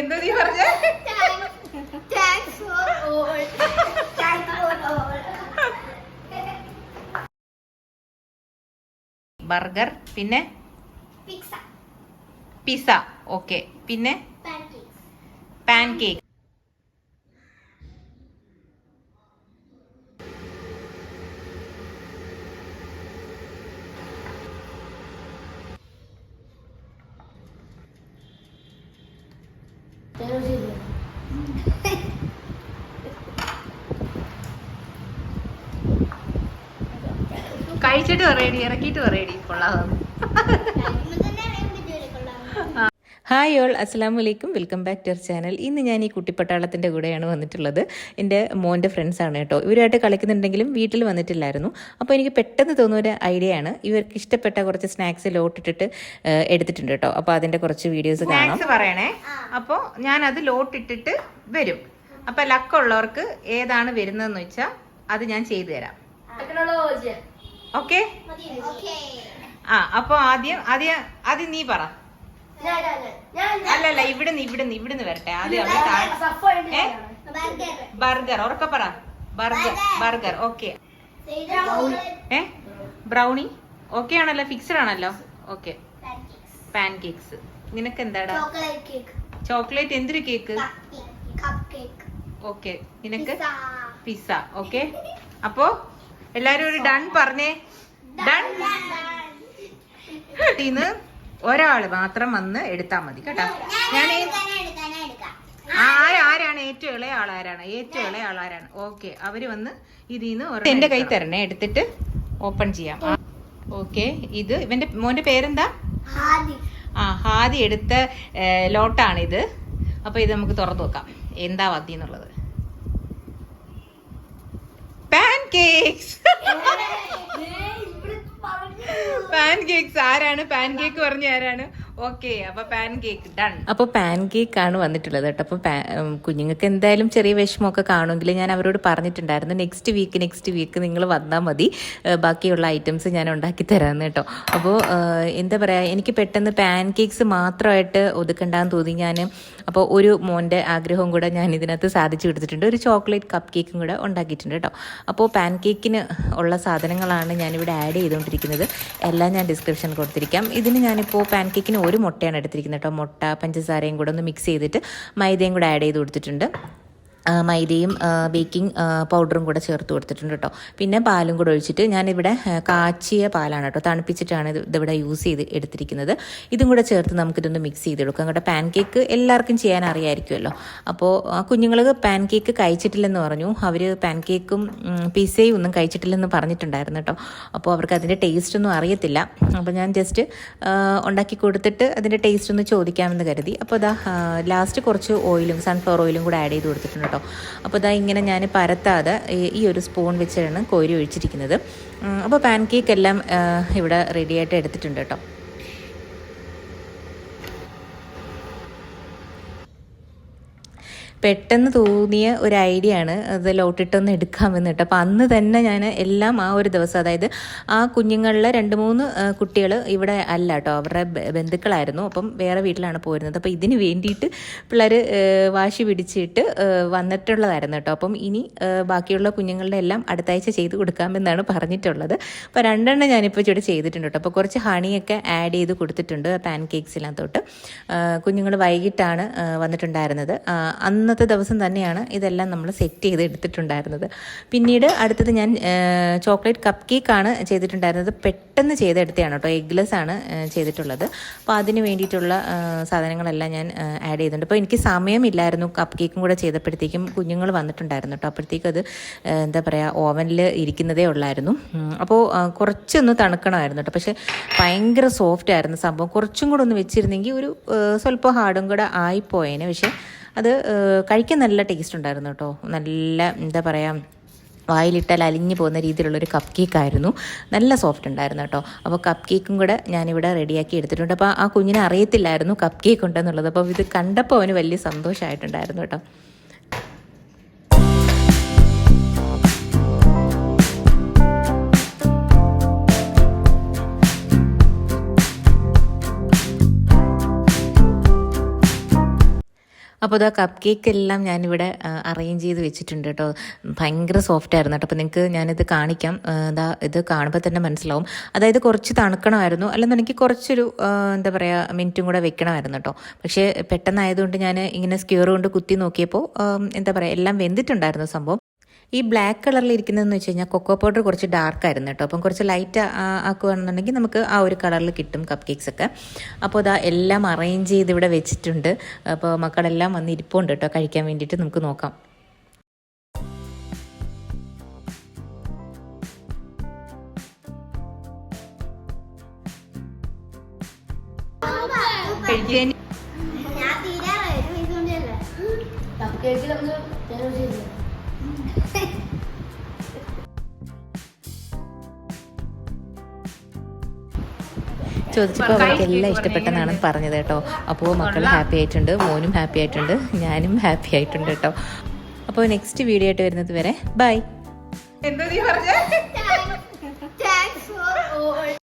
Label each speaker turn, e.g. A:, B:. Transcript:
A: എന്തോ നീ പറഞ്ഞ ബർഗർ പിന്നെ പിസ്സ ഓക്കെ പിന്നെ പാൻ കേക്ക് കഴിച്ചിട്ട് പറയടി ഇറക്കിയിട്ട് പറയടി കൊള്ളാമെന്ന്. ഹായ് ഓൾ, അസ്സലാമു അലൈക്കും, welcome back to our channel. ഇന്ന് ഞാൻ ഈ കുട്ടിപ്പട്ടാളത്തിൻ്റെ കൂടെയാണ് വന്നിട്ടുള്ളത്. എൻ്റെ മോൻ്റെ ഫ്രണ്ട്സാണ് കേട്ടോ. ഇവരുമായിട്ട് കളിക്കുന്നുണ്ടെങ്കിലും വീട്ടിൽ വന്നിട്ടില്ലായിരുന്നു. അപ്പോൾ എനിക്ക് പെട്ടെന്ന് തോന്നുന്ന ഒരു ഐഡിയ ആണ്. ഇവർക്ക് ഇഷ്ടപ്പെട്ട കുറച്ച് സ്നാക്സ് ലോട്ടിട്ടിട്ട് എടുത്തിട്ടുണ്ട് കേട്ടോ. അപ്പോൾ അതിൻ്റെ കുറച്ച് വീഡിയോസ് കാണാം. പറയണേ. അപ്പോൾ ഞാനത് ലോട്ടിട്ടിട്ട് വരും. അപ്പോൾ ലക്കുള്ളവർക്ക് ഏതാണ് വരുന്നതെന്ന് വെച്ചാൽ അത് ഞാൻ ചെയ്തു തരാം. ഓക്കെ? അപ്പോൾ ആദ്യം നീ പറ. അല്ലല്ല, ഇവിടുന്ന് വരട്ടെ. ആദ്യം ബർഗർ ഉറക്കെ പറ. Burger okay. ബ്രൗണി ഓക്കെ ആണല്ലോ, ഫിക്സഡ് ആണല്ലോ. ഓക്കെ. Pan cakes. നിനക്ക് എന്താടാ? ചോക്ലേറ്റ്. എന്തൊരു കേക്ക്? ഓക്കെ. നിനക്ക് പിസ്സ. ഓക്കെ. അപ്പോ എല്ലാരും ഒരു ഡൺ പറഞ്ഞേ. ഡൺ. ഇന്ന് ഒരാള് മാത്രം വന്ന് എടുത്താ മതി കേട്ടോ. ഞാൻ ആരാണ് ഏറ്റവും ഇളയ ആളാരാണ്? ഏറ്റവും ഇളയ ആളാരാണ്? ഓക്കെ. അവര് വന്ന് ഇതിന്ന് എന്റെ കൈ തരണേ, എടുത്തിട്ട് ഓപ്പൺ ചെയ്യാം. ഓക്കെ. ഇത് ഇവന്റെ മോന്റെ പേരെന്താ? ഹാദി എടുത്ത ലോട്ടാണിത്. അപ്പൊ ഇത് നമുക്ക് തുറന്നു നോക്കാം എന്താ വതി എന്നുള്ളത്. Pan cakes. Pan cakes. ആരാണ് പാൻ കേക്ക് പറഞ്ഞ? ആരാണ്? ഓക്കെ. അപ്പൊ പാൻ കേക്ക് ഡൺ. അപ്പോൾ പാൻ കേക്ക് ആണ് വന്നിട്ടുള്ളത് കേട്ടോ. അപ്പോൾ കുഞ്ഞുങ്ങൾക്ക് എന്തായാലും ചെറിയ വിഷമമൊക്കെ കാണുമെങ്കിൽ ഞാൻ അവരോട് പറഞ്ഞിട്ടുണ്ടായിരുന്നു നെക്സ്റ്റ് വീക്ക് നിങ്ങൾ വന്നാൽ മതി, ബാക്കിയുള്ള ഐറ്റംസ് ഞാൻ ഉണ്ടാക്കി തരാമെന്ന് കേട്ടോ. അപ്പോൾ എന്താ പറയുക, എനിക്ക് പെട്ടെന്ന് പാൻ കേക്ക്സ് മാത്രമായിട്ട് ഒതുക്കണ്ടെന്ന് തോന്നി. ഞാൻ അപ്പോൾ ഒരു മോൻ്റെ ആഗ്രഹവും കൂടെ ഞാൻ ഇതിനകത്ത് സാധിച്ചു കൊടുത്തിട്ടുണ്ട്. ഒരു ചോക്ലേറ്റ് കപ്പ് കേക്കും കൂടെ ഉണ്ടാക്കിയിട്ടുണ്ട് കേട്ടോ. അപ്പോൾ പാൻ കേക്കിന് ഉള്ള സാധനങ്ങളാണ് ഞാനിവിടെ ആഡ് ചെയ്തുകൊണ്ടിരിക്കുന്നത്. എല്ലാം ഞാൻ ഡിസ്ക്രിപ്ഷൻ കൊടുത്തിരിക്കാം. ഇതിന് ഞാനിപ്പോൾ പാൻ കേക്കിന് ഒരു മുട്ടയാണ് എടുത്തിരിക്കുന്നത് കേട്ടോ. മുട്ട പഞ്ചസാരയും കൂടെ ഒന്ന് മിക്സ് ചെയ്തിട്ട് മൈദയും കൂടെ ആഡ് ചെയ്ത് കൊടുത്തിട്ടുണ്ട്. മൈദയും ബേക്കിംഗ് പൗഡറും കൂടെ ചേർത്ത് കൊടുത്തിട്ടുണ്ട് കേട്ടോ. പിന്നെ പാലും കൂടെ ഒഴിച്ചിട്ട് ഞാനിവിടെ കാച്ചിയ പാലാണ് കേട്ടോ, തണുപ്പിച്ചിട്ടാണ് ഇതിവിടെ യൂസ് ചെയ്ത് എടുത്തിരിക്കുന്നത്. ഇതും കൂടെ ചേർത്ത് നമുക്കിതൊന്ന് മിക്സ് ചെയ്തെടുക്കാം കേട്ടോ. പാൻ കേക്ക് എല്ലാവർക്കും ചെയ്യാൻ അറിയാമായിരിക്കുമല്ലോ. അപ്പോൾ കുഞ്ഞുങ്ങൾ പാൻ കേക്ക് കഴിച്ചിട്ടില്ലെന്ന് പറഞ്ഞു. അവർ പാൻ കേക്കും പിസ്സയും ഒന്നും കഴിച്ചിട്ടില്ലെന്ന് പറഞ്ഞിട്ടുണ്ടായിരുന്നു കേട്ടോ. അപ്പോൾ അവർക്ക് അതിൻ്റെ ടേസ്റ്റ് ഒന്നും അറിയത്തില്ല. അപ്പോൾ ഞാൻ ജസ്റ്റ് ഉണ്ടാക്കി കൊടുത്തിട്ട് അതിൻ്റെ ടേസ്റ്റ് ഒന്ന് ചോദിക്കാമെന്ന് കരുതി. അപ്പോൾ അതാ ലാസ്റ്റ് കുറച്ച് ഓയിലും സൺഫ്ലവർ ഓയിലും കൂടെ ആഡ് ചെയ്ത് കൊടുത്തിട്ടുണ്ട് കേട്ടോ. അപ്പോൾ ഇതാ ഇങ്ങനെ ഞാൻ പരത്താതെ ഈ ഒരു സ്പൂൺ വെച്ചാണ് കോരി ഒഴിച്ചിരിക്കുന്നത്. അപ്പോൾ പാൻ കേക്ക് എല്ലാം ഇവിടെ റെഡിയായിട്ട് എടുത്തിട്ടുണ്ട് കേട്ടോ. പെട്ടെന്ന് തോന്നിയ ഒരു ഐഡിയ ആണ് അത് ലോട്ടിട്ടൊന്ന് എടുക്കാമെന്ന് കേട്ടോ. അപ്പോൾ അന്ന് തന്നെ ഞാൻ എല്ലാം ആ ഒരു ദിവസം, അതായത് ആ കുഞ്ഞുങ്ങളിലെ 2-3 കുട്ടികൾ ഇവിടെ അല്ല കേട്ടോ, അവരുടെ ബന്ധുക്കളായിരുന്നു. അപ്പം വേറെ വീട്ടിലാണ് പോയിരുന്നത്. അപ്പോൾ ഇതിന് വേണ്ടിയിട്ട് പിള്ളേർ വാശി പിടിച്ചിട്ട് വന്നിട്ടുള്ളതായിരുന്നു കേട്ടോ. അപ്പം ഇനി ബാക്കിയുള്ള കുഞ്ഞുങ്ങളുടെ എല്ലാം അടുത്താഴ്ച ചെയ്ത് കൊടുക്കാമെന്നാണ് പറഞ്ഞിട്ടുള്ളത്. അപ്പോൾ 2 ഞാനിപ്പോൾ ഇവിടെ ചെയ്തിട്ടുണ്ട് കേട്ടോ. അപ്പോൾ കുറച്ച് ഹണിയൊക്കെ ആഡ് ചെയ്ത് കൊടുത്തിട്ടുണ്ട് പാൻ കേക്ക്സിനകത്തോട്ട്. കുഞ്ഞുങ്ങൾ വൈകിട്ടാണ് വന്നിട്ടുണ്ടായിരുന്നത്. അന്നത്തെ ദിവസം തന്നെയാണ് ഇതെല്ലാം നമ്മൾ സെറ്റ് ചെയ്ത് എടുത്തിട്ടുണ്ടായിരുന്നത്. പിന്നീട് അടുത്തത് ഞാൻ ചോക്ലേറ്റ് കപ്പ് കേക്കാണ് ചെയ്തിട്ടുണ്ടായിരുന്നത്. പെട്ടെന്ന് ചെയ്തെടുത്തതാണ് കേട്ടോ. എഗ്ലെസ് ആണ് ചെയ്തിട്ടുള്ളത്. അപ്പോൾ അതിന് വേണ്ടിയിട്ടുള്ള സാധനങ്ങളെല്ലാം ഞാൻ ആഡ് ചെയ്തിട്ടുണ്ട്. അപ്പോൾ എനിക്ക് സമയമില്ലായിരുന്നു. കപ്പ് കേക്കും കൂടെ ചെയ്തപ്പോഴത്തേക്കും കുഞ്ഞുങ്ങൾ വന്നിട്ടുണ്ടായിരുന്നു കേട്ടോ. അപ്പോഴത്തേക്കും അത് എന്താ പറയുക, ഓവനിൽ ഇരിക്കുന്നതേ ഉള്ളായിരുന്നു. അപ്പോൾ കുറച്ചൊന്ന് തണുക്കണമായിരുന്നു കേട്ടോ. പക്ഷേ ഭയങ്കര സോഫ്റ്റ് ആയിരുന്നു സംഭവം. കുറച്ചും കൂടെ ഒന്ന് വെച്ചിരുന്നെങ്കിൽ ഒരു സ്വല്പം ഹാർഡും കൂടെ ആയിപ്പോയേനെ. പക്ഷേ അത് കഴിക്കാൻ നല്ല ടേസ്റ്റ് ഉണ്ടായിരുന്നു കേട്ടോ. നല്ല എന്താ പറയുക, വായിലിട്ടാൽ അലിഞ്ഞു പോകുന്ന രീതിയിലുള്ളൊരു കപ്പ് കേക്കായിരുന്നു. നല്ല സോഫ്റ്റ് ഉണ്ടായിരുന്നു കേട്ടോ. അപ്പോൾ കപ്പ് കേക്കും കൂടെ ഞാനിവിടെ റെഡിയാക്കി എടുത്തിട്ടുണ്ട്. അപ്പോൾ ആ കുഞ്ഞിനെ അറിയത്തില്ലായിരുന്നു കപ്പ് കേക്ക് ഉണ്ടെന്നുള്ളത്. അപ്പോൾ ഇത് കണ്ടപ്പോൾ അവന് വലിയ സന്തോഷമായിട്ടുണ്ടായിരുന്നു കേട്ടോ. അപ്പോൾ ഇതാ കപ്പ് കേക്ക് എല്ലാം ഞാനിവിടെ അറേഞ്ച് ചെയ്ത് വെച്ചിട്ടുണ്ട് കേട്ടോ. ഭയങ്കര സോഫ്റ്റ് ആയിരുന്നു കേട്ടോ. അപ്പോൾ നിങ്ങൾക്ക് ഞാനിത് കാണിക്കാം. ഇത് കാണുമ്പോൾ തന്നെ മനസ്സിലാവും. അതായത് കുറച്ച് തണുക്കണമായിരുന്നു, അല്ലെന്നുണ്ടെങ്കിൽ കുറച്ചൊരു എന്താ പറയുക മിനിറ്റും കൂടെ വെക്കണമായിരുന്നു കേട്ടോ. പക്ഷേ പെട്ടെന്നായതുകൊണ്ട് ഞാൻ ഇങ്ങനെ സ്ക്യൂർ കൊണ്ട് കുത്തി നോക്കിയപ്പോൾ എന്താ പറയുക എല്ലാം വെന്തിട്ടുണ്ടായിരുന്നു സംഭവം. ഈ ബ്ലാക്ക് കളറിൽ ഇരിക്കുന്നതെന്ന് വെച്ച് കഴിഞ്ഞാൽ കൊക്കോ പൗഡർ കുറച്ച് ഡാർക്ക് ആയിരുന്നു കേട്ടോ. അപ്പം കുറച്ച് ലൈറ്റ് ആക്കുകയാണെന്നുണ്ടെങ്കിൽ നമുക്ക് ആ ഒരു കളറിൽ കിട്ടും കപ്പ് കേക്ക്സ് ഒക്കെ. അപ്പോൾ ഇതാ എല്ലാം അറേഞ്ച് ചെയ്ത് ഇവിടെ വെച്ചിട്ടുണ്ട്. അപ്പോൾ മക്കളെല്ലാം വന്ന് ഇരിപ്പുണ്ട് കേട്ടോ കഴിക്കാൻ വേണ്ടിയിട്ട്. നമുക്ക് നോക്കാം. ചോദിച്ചപ്പോൾ അവർക്ക് എല്ലാം ഇഷ്ടപ്പെട്ടെന്നാണ് പറഞ്ഞത് കേട്ടോ. അപ്പോൾ മക്കൾ ഹാപ്പി ആയിട്ടുണ്ട്, മോനും ഹാപ്പി ആയിട്ടുണ്ട്, ഞാനും ഹാപ്പി ആയിട്ടുണ്ട് കേട്ടോ. അപ്പോൾ നെക്സ്റ്റ് വീഡിയോ ആയിട്ട് വരുന്നത് വരെ ബൈ. എന്താ നീ പറഞ്ഞേ?